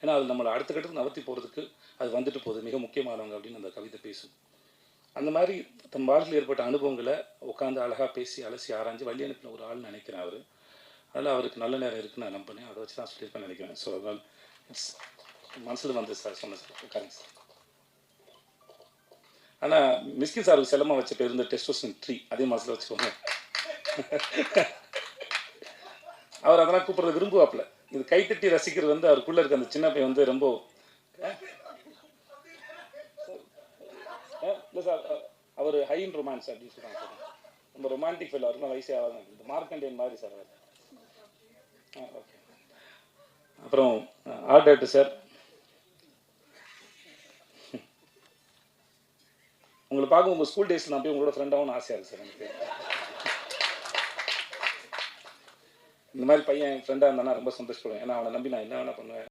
ஏன்னா அது நம்மளை அடுத்த கட்டத்துக்கு நகர்த்தி போகிறதுக்கு அது வந்துட்டு போகுது, மிக முக்கியமானவங்க அப்படின்னு அந்த கவிதை பேசும். அந்த மாதிரி தன் வாழ்க்கையில் ஏற்பட்ட அனுபவங்களை உட்காந்து அழகாக பேசி அலசி ஆராய்ஞ்சு வழி அனுப்பின ஒரு ஆள்னு நினைக்கிறேன் அவர். அதனால் அவருக்கு நல்ல நேரம் இருக்குன்னு நான் நம்பினேன், அதை வச்சு தான் சொல்லியிருப்பேன்னு நினைக்கிறேன். ஸோ அதனால் மனசில் வந்து சார் சொன்னேன் சார், உட்காருங்க சார். ஆனால் மிஸ்கின் சாருக்கு செல்லமாக வச்ச பேர் இந்த டெஸ்டோஸ்டெரான் ட்ரீ, அதே மனசில் வச்சுக்கோங்க. அவர் அதெல்லாம் கூப்பிட்றது விரும்புவாப்பில். இது கைத்தட்டி ரசிக்கிறது வந்து அவருக்குள்ளே இருக்க அந்த சின்ன பையன் வந்து ரொம்ப இல்லை சார், அவர் ஹை இன் ரொமான்ஸ் அப்படின்னு சொல்லுவாங்க சார். ரொம்ப ரொமான்டிக் ஃபீல், அவருக்கு வயசே ஆகாது, இந்த மார்க்கண்டேன் மாதிரி சார் அவர். ஓகே. அப்புறம் ஆர்ட் டைரக்டர் சார், உங்களை பார்க்க உங்கள் ஸ்கூல் டேஸில் நான் போய் உங்களோட ஃப்ரெண்டாகவும் ஆசையாக இருக்குது சார் எனக்கு. இந்த மாதிரி பையன் ஃப்ரெண்டாக இருந்தானா ரொம்ப சந்தோஷப்படுவேன், ஏன்னா அவனை நம்பி நான் என்ன வேணால் பண்ணுவேன்.